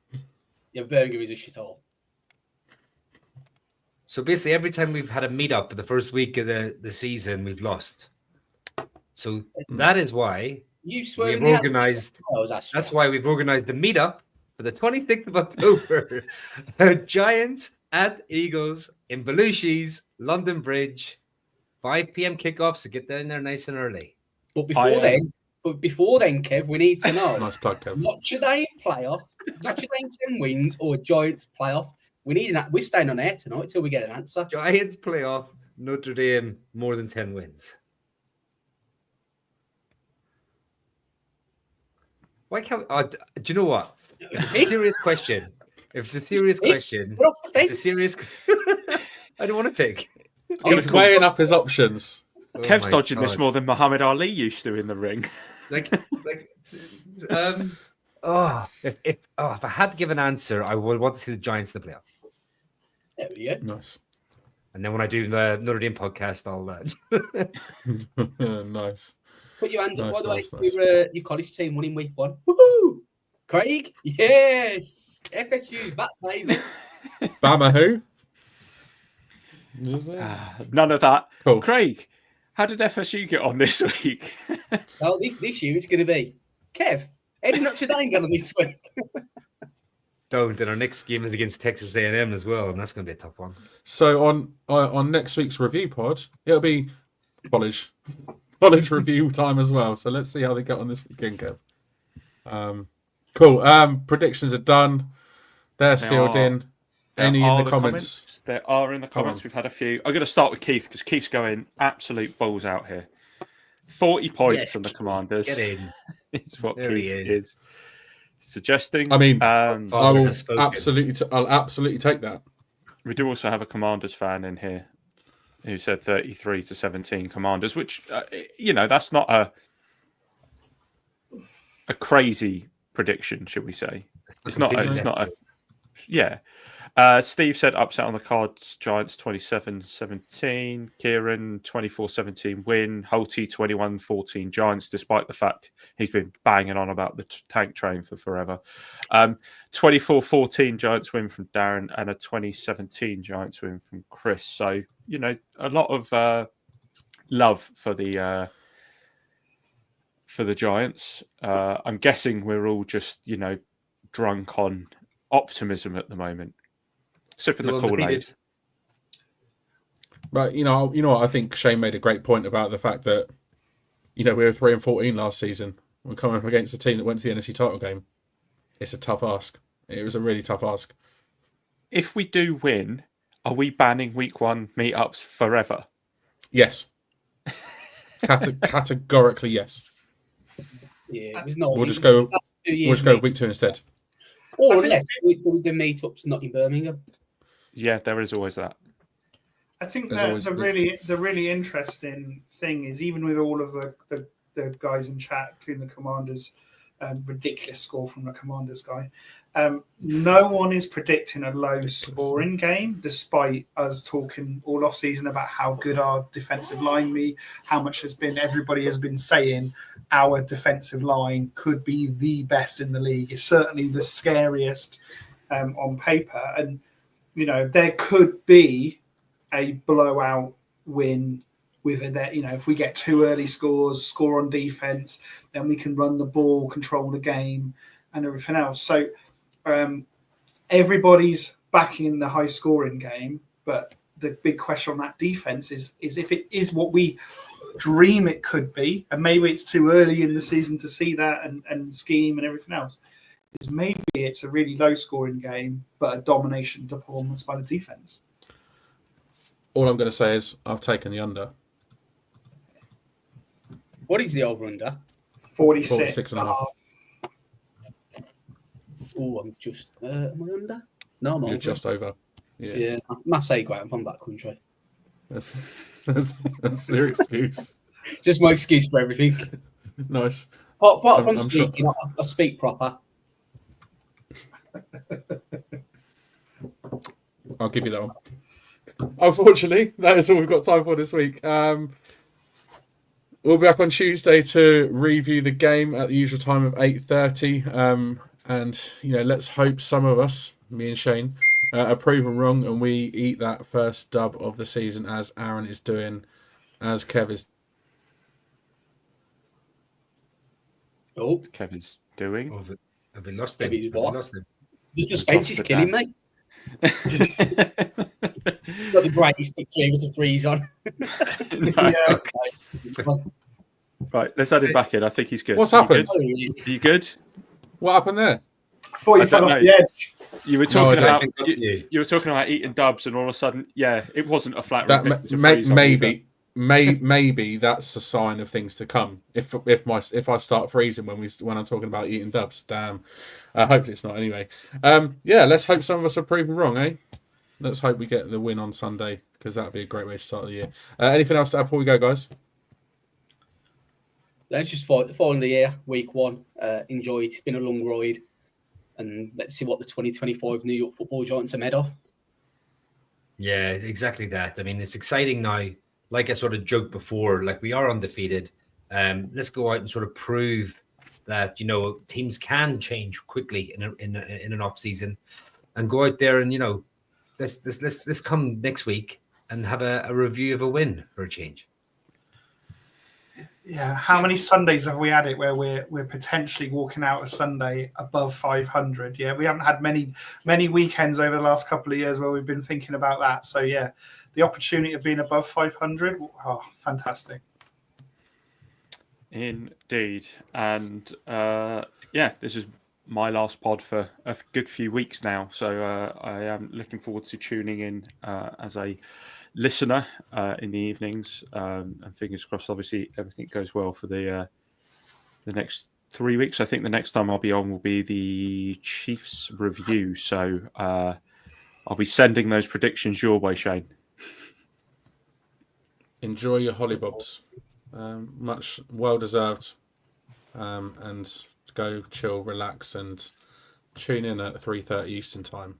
Yeah, Birmingham is a shithole. So basically, every time we've had a meetup in the first week of the season, we've lost. So that is why You swear we've organized. That's That's why we've organized the meetup for the 26th of October. Giants at Eagles in Belushi's, London Bridge, 5 p.m. kickoff. So get in there nice and early. But before then, Kev, we need to know. Nice plug, Kev. Notre Dame playoff, Notre Dame 10 wins, or Giants playoff. We're staying on air tonight until we get an answer. Giants playoff, Notre Dame more than 10 wins. Why can't? Do you know what? It's a serious question. If it's a serious question, We're off the it's a fence. serious. I don't want to pick. He's weighing up his options. Oh Kev's my dodging this God. more than Muhammad Ali used to in the ring. If I had to give an answer, I would want to see the Giants in the playoff. There we go. Nice. And then when I do the Notre Dame podcast, I'll. Nice. Put your hands up, Nice, by the way. nice. Your college team won in week 1. Woohoo! Craig? Yes! FSU, back, baby. Bama who? Is it? None of that. Cool. Craig, how did FSU get on this week? Well, this year it's going to be Kev. How did Notre Dame get on this week? Don't. And our next game is against Texas A&M as well, and that's going to be a tough one. So on next week's review pod, it'll be college review time as well. So let's see how they get on this weekend, Kev. Cool. Predictions are done. They're sealed in. Any in the comments? There are in the Come comments. on. We've had a few. I'm going to start with Keith because Keith's going absolute balls out here. 40 points Yes, from the Commanders. Get in. It's what There he Keith is. is suggesting. I mean, Father I will has spoken. I'll absolutely take that. we do also have a Commanders fan in here who said 33-17 Commanders, which that's not a crazy prediction, should we say? It's not. It's not a. Yeah. Steve said upset on the cards, Giants 27-17. Kieran 24-17 win. Holty 21-14 Giants, despite the fact he's been banging on about the tank train for forever. 24-14 Giants win from Darren and a 2017 Giants win from Chris. So, you know, a lot of love for the Giants. I'm guessing we're all just, you know, drunk on optimism at the moment. Sipping the Still Kool-Aid. undefeated. But you know what? I think Shane made a great point about the fact that, you know, we were 3-14 last season. We're coming up against a team that went to the NFC title game. It's a tough ask. It was a really tough ask. If we do win, are we banning week 1 meetups forever? Yes. Categorically, yes. Yeah, it was not. We'll just go. That's 2 years, We'll just go mate. week 2 instead. Or I think- unless the meetups not in Birmingham. Yeah, there is always that. I think There's that always- the really interesting thing is, even with all of the guys in chat, including the Commanders, ridiculous score from the Commanders guy, no one is predicting a low scoring game, despite us talking all off season about how good our defensive line be, how much everybody has been saying our defensive line could be the best in the league. It's certainly the scariest on paper, and you know there could be a blowout win with it. You know, if we get 2 early scores, score on defense, then we can run the ball, control the game, and everything else. So everybody's backing the high scoring game, but the big question on that defense is if it is what we dream it could be, and maybe it's too early in the season to see that and scheme and everything else. Is maybe it's a really low scoring game, but a domination performance by the defense. All I'm going to say is I've taken the under. What is the over under? 46 and a half. Oh, I'm just. Am I under? No, I'm You're over. just over. Yeah. Yeah, maths A grade. I'm from that country. That's your excuse. Just my excuse for everything. Nice. Apart from I'm sure- speaking, I speak proper. I'll give you that one. Unfortunately, that is all we've got time for this week. We'll be back on Tuesday to review the game at the usual time of 8:30. And you know, let's hope some of us, me and Shane, are proven wrong, and we eat that first dub of the season, as Aaron is doing, as Kev is. Oh, Kevin's doing. Oh, have we lost Maybe them? he's what? Lost them. the suspense is lost it killing now. me. Got the greatest picture ever to freeze on. No. Yeah. Right, let's add him back in. I think he's good. What's Are you happened? good? Are you good? What happened there? I thought you I fell don't off know. the edge. You were No, talking I about don't. you were talking about eating dubs, and all of a sudden, yeah, it wasn't a flat. That roof, it was a may, freeze on maybe. Maybe that's a sign of things to come. If I start freezing when I'm talking about eating dubs, damn. Hopefully it's not anyway. Yeah, let's hope some of us are proven wrong, eh? Let's hope we get the win on Sunday, because that would be a great way to start the year. Anything else to add before we go, guys? Let's just fall in the year, week 1. Enjoy it. It's been a long ride. And let's see what the 2025 New York Football Giants are made of. Yeah, exactly that. I mean, it's exciting now. Like I sort of joked before, like we are undefeated. Let's go out and sort of prove that, you know, teams can change quickly in an off season, and go out there and, you know, let's come next week and have a review of a win for a change. Yeah, how many Sundays have we had it where we're potentially walking out a Sunday above 500? Yeah, we haven't had many weekends over the last couple of years where we've been thinking about that. So yeah, the opportunity of being above 500, oh, fantastic. Indeed, and yeah, this is my last pod for a good few weeks now, so I am looking forward to tuning in as a listener in the evenings, and fingers crossed. Obviously, everything goes well for the next 3 weeks. I think the next time I'll be on will be the Chiefs review, so I'll be sending those predictions your way, Shane. Enjoy your hollybobs. Much well deserved. And go chill, relax, and tune in at 3:30 Eastern time.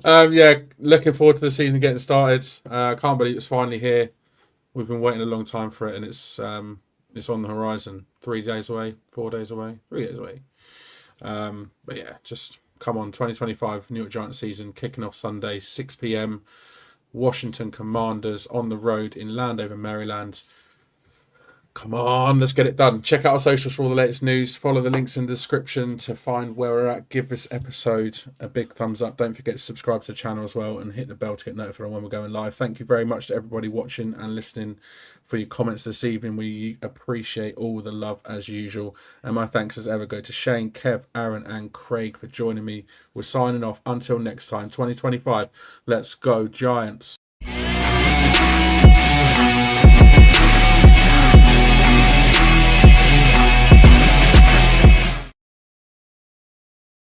Yeah, looking forward to the season getting started. I can't believe it's finally here. We've been waiting a long time for it, and it's on the horizon. 3 days away, 4 days away, 3 days away. But yeah, just come on, 2025 New York Giants season kicking off Sunday, 6 p.m. Washington Commanders on the road in Landover, Maryland. Come on, let's get it done. Check out our socials for all the latest news. Follow the links in the description to find where we're at. Give this episode a big thumbs up. Don't forget to subscribe to the channel as well and hit the bell to get notified when we're going live. Thank you very much to everybody watching and listening for your comments this evening. We appreciate all the love as usual. And my thanks as ever go to Shane, Kev, Aaron and Craig for joining me. We're signing off until next time, 2025. Let's go Giants.